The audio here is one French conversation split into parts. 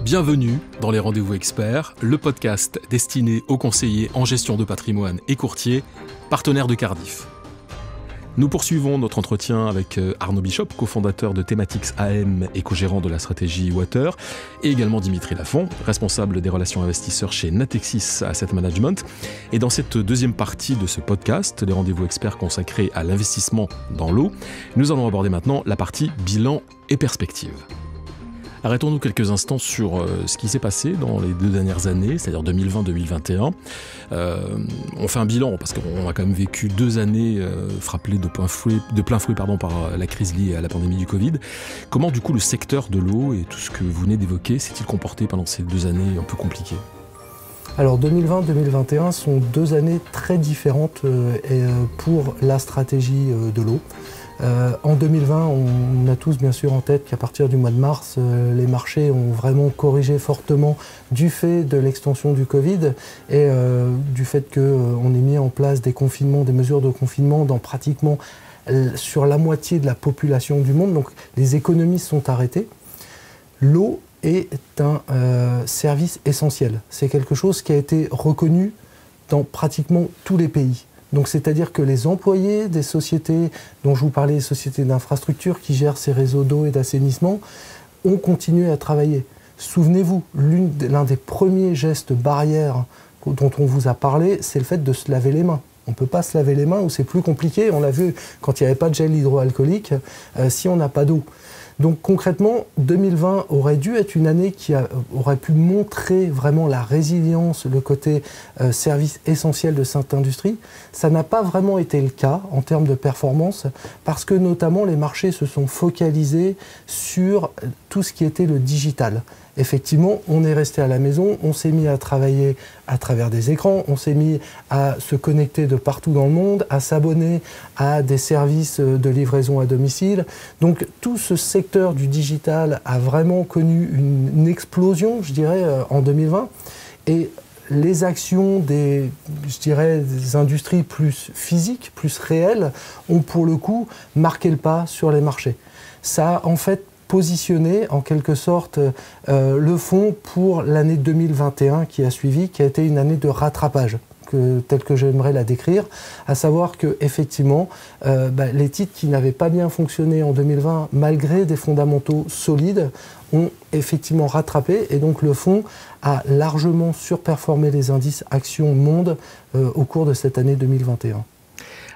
Bienvenue dans les Rendez-vous Experts, le podcast destiné aux conseillers en gestion de patrimoine et courtiers, partenaires de Cardif. Nous poursuivons notre entretien avec Arnaud Bishop, cofondateur de Thematics AM et co-gérant de la stratégie Water, et également Dimitri Lafont, responsable des relations investisseurs chez Natixis Asset Management. Et dans cette deuxième partie de ce podcast, les Rendez-vous Experts consacrés à l'investissement dans l'eau, nous allons aborder maintenant la partie bilan et perspective. Arrêtons-nous quelques instants sur ce qui s'est passé dans les 2 dernières années, c'est-à-dire 2020-2021. On fait un bilan parce qu'on a quand même vécu 2 années frappées de plein fouet par la crise liée à la pandémie du Covid. Comment du coup le secteur de l'eau et tout ce que vous venez d'évoquer s'est-il comporté pendant ces 2 années un peu compliquées ? Alors 2020-2021 sont 2 années très différentes pour la stratégie de l'eau. En 2020, on a tous bien sûr en tête qu'à partir du mois de mars, les marchés ont vraiment corrigé fortement du fait de l'extension du Covid et du fait qu'on ait mis en place des confinements, des mesures de confinement dans pratiquement sur la moitié de la population du monde. Donc les économies sont arrêtées. L'eau est un service essentiel. C'est quelque chose qui a été reconnu dans pratiquement tous les pays. Donc c'est-à-dire que les employés des sociétés dont je vous parlais, les sociétés d'infrastructure qui gèrent ces réseaux d'eau et d'assainissement, ont continué à travailler. Souvenez-vous, l'un des premiers gestes barrières dont on vous a parlé, c'est le fait de se laver les mains. On ne peut pas se laver les mains ou c'est plus compliqué. On l'a vu quand il n'y avait pas de gel hydroalcoolique, si on n'a pas d'eau. Donc concrètement, 2020 aurait dû être une année qui aurait pu montrer vraiment la résilience, le côté service essentiel de cette industrie. Ça n'a pas vraiment été le cas en termes de performance parce que notamment les marchés se sont focalisés sur tout ce qui était le digital. Effectivement, on est resté à la maison, on s'est mis à travailler à travers des écrans, on s'est mis à se connecter de partout dans le monde, à s'abonner à des services de livraison à domicile. Donc tout ce secteur du digital a vraiment connu une explosion, je dirais, en 2020. Et les actions des industries plus physiques, plus réelles, ont pour le coup marqué le pas sur les marchés. Ça a en fait positionner en quelque sorte le fonds pour l'année 2021 qui a suivi, qui a été une année de rattrapage, telle que j'aimerais la décrire, à savoir que effectivement les titres qui n'avaient pas bien fonctionné en 2020, malgré des fondamentaux solides, ont effectivement rattrapé et donc le fonds a largement surperformé les indices actions monde au cours de cette année 2021.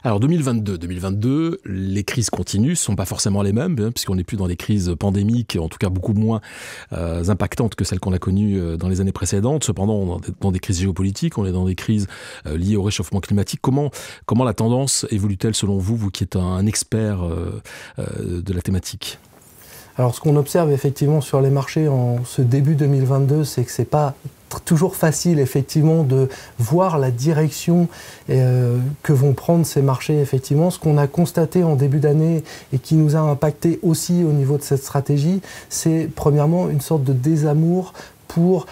Alors 2022, les crises continuent, ne sont pas forcément les mêmes, puisqu'on n'est plus dans des crises pandémiques, en tout cas beaucoup moins impactantes que celles qu'on a connues dans les années précédentes. Cependant, on est dans des crises géopolitiques, on est dans des crises liées au réchauffement climatique. Comment la tendance évolue-t-elle selon vous, vous qui êtes un expert de la thématique ? Alors ce qu'on observe effectivement sur les marchés en ce début 2022, c'est que c'est pas toujours facile effectivement de voir la direction que vont prendre ces marchés. Effectivement, ce qu'on a constaté en début d'année et qui nous a impacté aussi au niveau de cette stratégie, c'est premièrement une sorte de désamour pour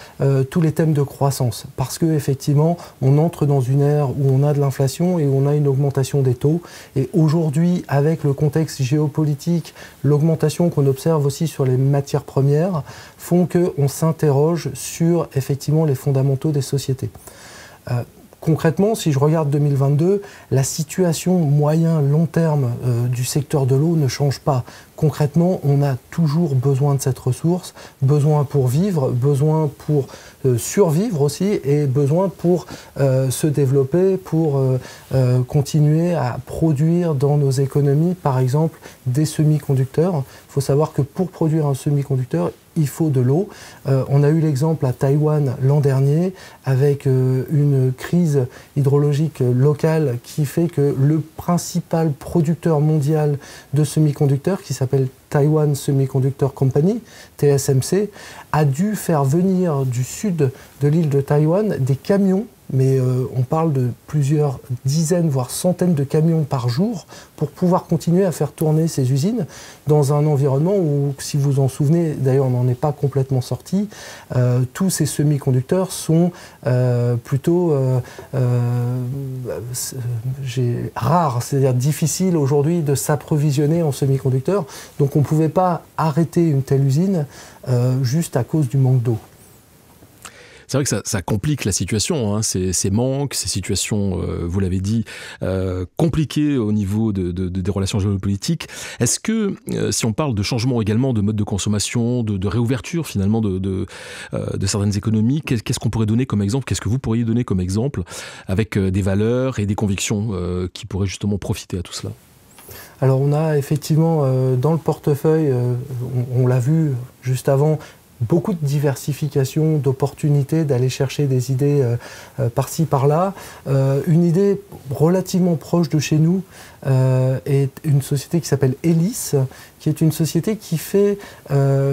tous les thèmes de croissance. Parce qu'effectivement, on entre dans une ère où on a de l'inflation et où on a une augmentation des taux. Et aujourd'hui, avec le contexte géopolitique, l'augmentation qu'on observe aussi sur les matières premières, font qu'on s'interroge sur effectivement les fondamentaux des sociétés. Concrètement, si je regarde 2022, la situation moyen-long terme du secteur de l'eau ne change pas. Concrètement, on a toujours besoin de cette ressource, besoin pour vivre, besoin pour survivre aussi et besoin pour se développer, pour continuer à produire dans nos économies, par exemple, des semi-conducteurs. Il faut savoir que pour produire un semi-conducteur, il faut de l'eau. On a eu l'exemple à Taïwan l'an dernier avec une crise hydrologique locale qui fait que le principal producteur mondial de semi-conducteurs, qui s'appelle Taiwan Semiconductor Company, TSMC, a dû faire venir du sud de l'île de Taïwan des camions mais on parle de plusieurs dizaines, voire centaines de camions par jour pour pouvoir continuer à faire tourner ces usines dans un environnement où, si vous en souvenez, d'ailleurs on n'en est pas complètement sorti, tous ces semi-conducteurs sont plutôt rares, c'est-à-dire difficile aujourd'hui de s'approvisionner en semi-conducteurs. Donc on ne pouvait pas arrêter une telle usine juste à cause du manque d'eau. C'est vrai que ça complique la situation, hein, ces manques, ces situations, vous l'avez dit, compliquées au niveau des relations géopolitiques. Est-ce que, si on parle de changement également de mode de consommation, de réouverture finalement de certaines économies, qu'est-ce qu'on pourrait donner comme exemple? Qu'est-ce que vous pourriez donner comme exemple avec des valeurs et des convictions qui pourraient justement profiter à tout cela? Alors on a effectivement dans le portefeuille, on l'a vu juste avant, beaucoup de diversification, d'opportunités, d'aller chercher des idées par-ci, par-là. Une idée relativement proche de chez nous est une société qui s'appelle Elis, qui est une société qui fait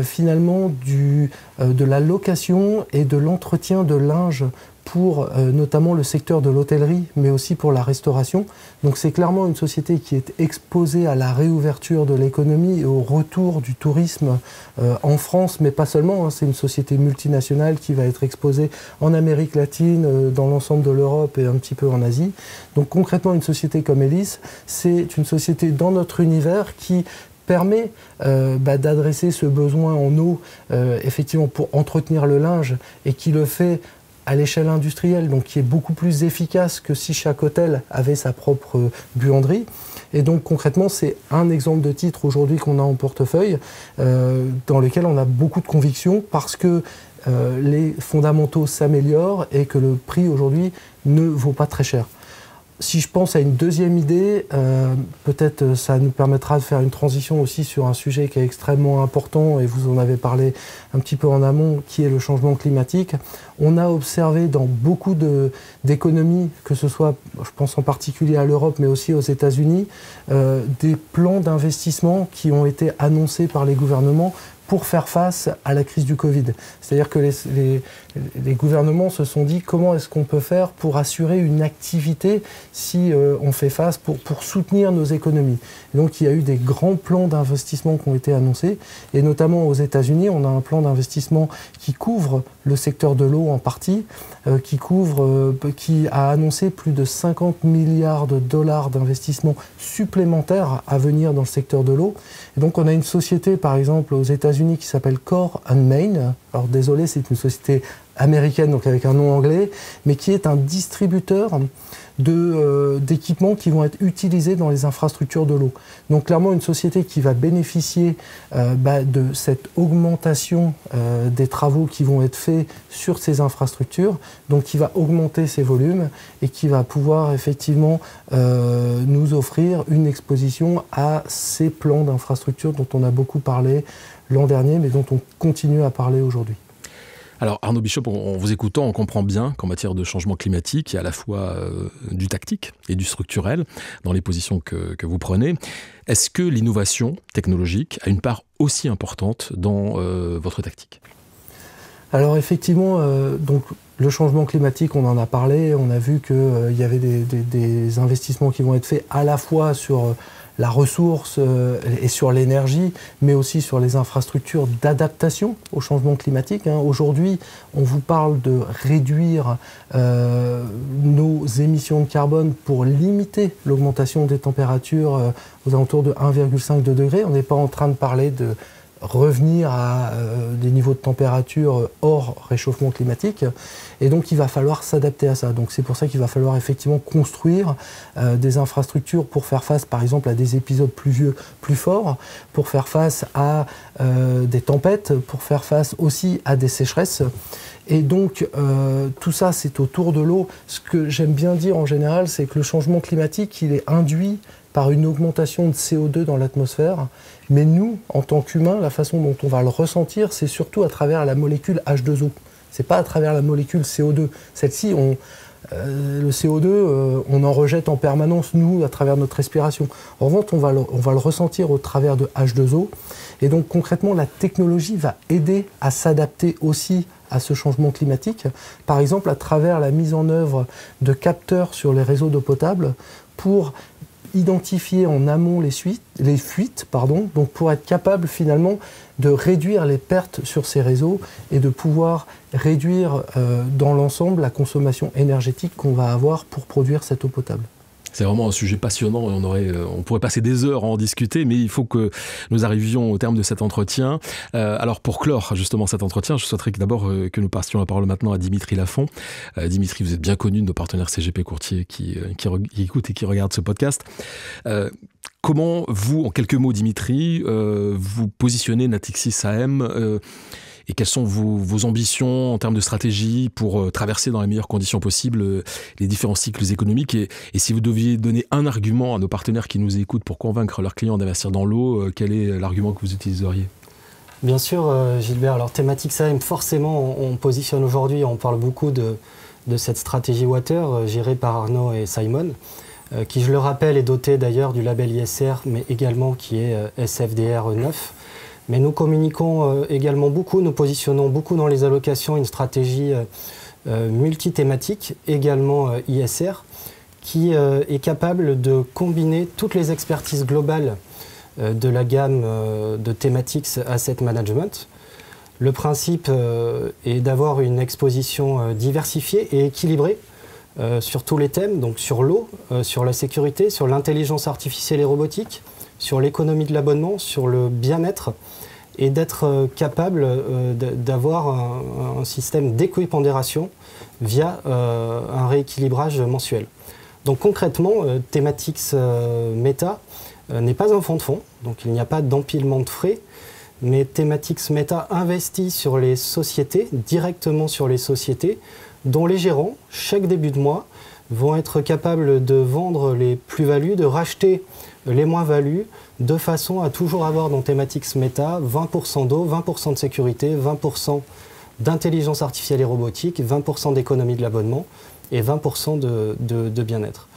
finalement de la location et de l'entretien de linge pour notamment le secteur de l'hôtellerie, mais aussi pour la restauration. Donc c'est clairement une société qui est exposée à la réouverture de l'économie et au retour du tourisme en France, mais pas seulement. Hein. C'est une société multinationale qui va être exposée en Amérique latine, dans l'ensemble de l'Europe et un petit peu en Asie. Donc concrètement, une société comme Elis, c'est une société dans notre univers qui permet d'adresser ce besoin en eau, effectivement, pour entretenir le linge, et qui le fait à l'échelle industrielle, donc qui est beaucoup plus efficace que si chaque hôtel avait sa propre buanderie. Et donc concrètement, c'est un exemple de titre aujourd'hui qu'on a en portefeuille, dans lequel on a beaucoup de conviction parce que les fondamentaux s'améliorent et que le prix aujourd'hui ne vaut pas très cher. Si je pense à une deuxième idée, peut-être ça nous permettra de faire une transition aussi sur un sujet qui est extrêmement important, et vous en avez parlé un petit peu en amont, qui est le changement climatique. On a observé dans beaucoup d'économies, que ce soit, je pense en particulier à l'Europe, mais aussi aux États-Unis, des plans d'investissement qui ont été annoncés par les gouvernements pour faire face à la crise du Covid. C'est-à-dire que les gouvernements se sont dit comment est-ce qu'on peut faire pour assurer une activité si on fait face, pour soutenir nos économies. Et donc il y a eu des grands plans d'investissement qui ont été annoncés, et notamment aux États-Unis, on a un plan d'investissement qui couvre le secteur de l'eau en partie, qui a annoncé plus de 50 milliards de dollars d'investissement supplémentaires à venir dans le secteur de l'eau. Et donc on a une société par exemple aux États-Unis qui s'appelle Core & Main. Alors désolé, c'est une société américaine, donc avec un nom anglais, mais qui est un distributeur d'équipements qui vont être utilisés dans les infrastructures de l'eau. Donc clairement une société qui va bénéficier de cette augmentation des travaux qui vont être faits sur ces infrastructures, donc qui va augmenter ses volumes et qui va pouvoir effectivement nous offrir une exposition à ces plans d'infrastructures dont on a beaucoup parlé l'an dernier, mais dont on continue à parler aujourd'hui. Alors Arnaud Bishop, en vous écoutant, on comprend bien qu'en matière de changement climatique, il y a à la fois du tactique et du structurel dans les positions que vous prenez. Est-ce que l'innovation technologique a une part aussi importante dans votre tactique? Alors effectivement, donc le changement climatique, on en a parlé, on a vu qu'il y avait des investissements qui vont être faits à la fois sur la ressource et sur l'énergie, mais aussi sur les infrastructures d'adaptation au changement climatique. Aujourd'hui, on vous parle de réduire nos émissions de carbone pour limiter l'augmentation des températures aux alentours de 1,5 degrés. On n'est pas en train de parler de revenir à des niveaux de température hors réchauffement climatique, et donc il va falloir s'adapter à ça. Donc c'est pour ça qu'il va falloir effectivement construire des infrastructures pour faire face par exemple à des épisodes pluvieux plus forts, pour faire face à des tempêtes, pour faire face aussi à des sécheresses. Et donc tout ça c'est autour de l'eau. Ce que j'aime bien dire en général, c'est que le changement climatique il est induit par une augmentation de CO2 dans l'atmosphère. Mais nous, en tant qu'humains, la façon dont on va le ressentir, c'est surtout à travers la molécule H2O. Ce n'est pas à travers la molécule CO2. Celle-ci, Le CO2, on en rejette en permanence, nous, à travers notre respiration. En revanche, on va le ressentir au travers de H2O. Et donc, concrètement, la technologie va aider à s'adapter aussi à ce changement climatique. Par exemple, à travers la mise en œuvre de capteurs sur les réseaux d'eau potable pour identifier en amont les fuites, donc pour être capable finalement de réduire les pertes sur ces réseaux et de pouvoir réduire dans l'ensemble la consommation énergétique qu'on va avoir pour produire cette eau potable. C'est vraiment un sujet passionnant et on pourrait passer des heures à en discuter, mais il faut que nous arrivions au terme de cet entretien. Alors pour clore justement cet entretien, je souhaiterais d'abord que nous passions la parole maintenant à Dimitri Lafont. Dimitri, vous êtes bien connu de nos partenaires CGP Courtier qui écoutent et qui regardent ce podcast. Comment vous, en quelques mots Dimitri, vous positionnez Natixis AM et quelles sont vos ambitions en termes de stratégie pour traverser dans les meilleures conditions possibles les différents cycles économiques et si vous deviez donner un argument à nos partenaires qui nous écoutent pour convaincre leurs clients d'investir dans l'eau, quel est l'argument que vous utiliseriez ? Bien sûr, Gilbert. Alors, Natixis AM, forcément, on positionne aujourd'hui, on parle beaucoup de cette stratégie water gérée par Arnaud et Simon, qui, je le rappelle, est dotée d'ailleurs du label ISR, mais également qui est SFDR 9. Mais nous communiquons également beaucoup, nous positionnons beaucoup dans les allocations une stratégie multithématique, également ISR, qui est capable de combiner toutes les expertises globales de la gamme de Thematics Asset Management. Le principe est d'avoir une exposition diversifiée et équilibrée sur tous les thèmes, donc sur l'eau, sur la sécurité, sur l'intelligence artificielle et robotique, sur l'économie de l'abonnement, sur le bien-être, et d'être capable d'avoir un système d'équipondération via un rééquilibrage mensuel. Donc concrètement, Thematics Meta n'est pas un fonds de fonds, donc il n'y a pas d'empilement de frais, mais Thematics Meta investit sur les sociétés, directement sur les sociétés, dont les gérants, chaque début de mois, vont être capables de vendre les plus-values, de racheter les moins-values, de façon à toujours avoir dans Thematics Meta 20% d'eau, 20% de sécurité, 20% d'intelligence artificielle et robotique, 20% d'économie de l'abonnement et 20% de bien-être.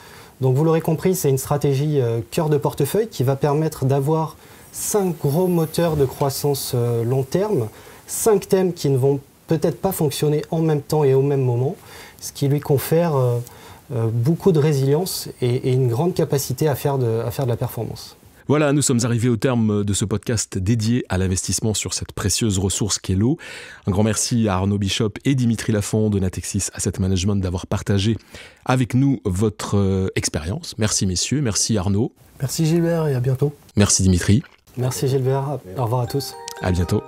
Donc vous l'aurez compris, c'est une stratégie cœur de portefeuille qui va permettre d'avoir 5 gros moteurs de croissance long terme, 5 thèmes qui ne vont peut-être pas fonctionner en même temps et au même moment, ce qui lui confère beaucoup de résilience et une grande capacité à faire de la performance. Voilà, nous sommes arrivés au terme de ce podcast dédié à l'investissement sur cette précieuse ressource qu'est l'eau. Un grand merci à Arnaud Bishop et Dimitri Lafont de Natixis Asset Management d'avoir partagé avec nous votre expérience. Merci messieurs, merci Arnaud. Merci Gilbert et à bientôt. Merci Dimitri. Merci Gilbert, au revoir à tous. À bientôt.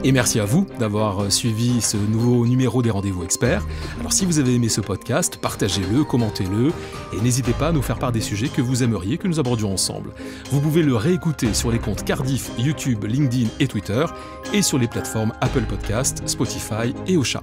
Et merci à vous d'avoir suivi ce nouveau numéro des Rendez-vous Experts. Alors si vous avez aimé ce podcast, partagez-le, commentez-le et n'hésitez pas à nous faire part des sujets que vous aimeriez que nous abordions ensemble. Vous pouvez le réécouter sur les comptes Cardiff, YouTube, LinkedIn et Twitter et sur les plateformes Apple Podcasts, Spotify et Ocha.